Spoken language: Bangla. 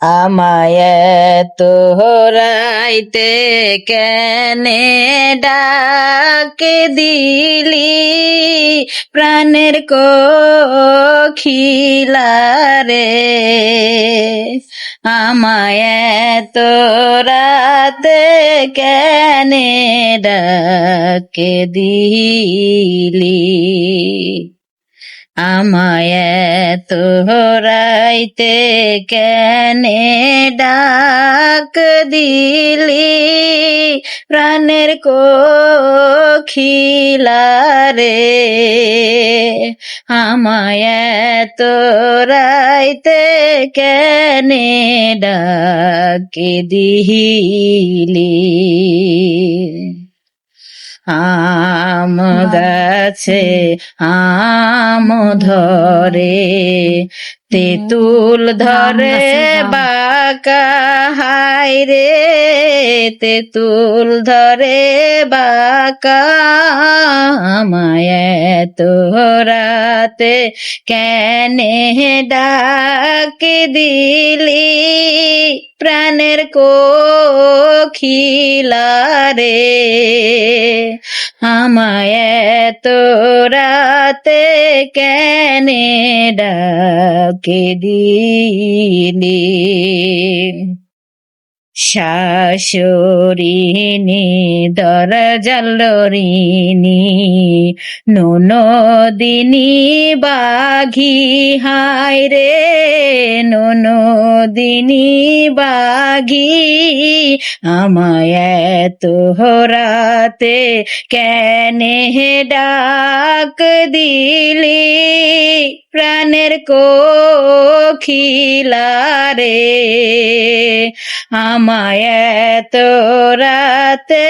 আমায় তোরাইতে কেনে ডাকে দিলি প্রাণের কোকিলা রে। আমায় তোরাতে কেনে ডাকে দিলি আমায় তোরাইতে কেনে ডাক দিলি প্রাণের কোকিলা রে। আমায় তোরাইতে কেনে ডাক দিলি আম গাছে আম ধরে তেঁতুল ধরে বাঁকা হায় রে তেঁতুল ধরে বাঁকা আমায় তোরাতে কেনে ডাক দিলি প্রাণের কোকিলা রে। আমায় তোরাতে কেনে ডাকে দিলি শাশুড়িনি দরজালরিনি ননদিনী বাঘি হায় রে ননদিনী বাঘি আমায় তোরাতে কেনে ডাক দিলি প্রাণের কোকিলা রে। আমায় তোরাতে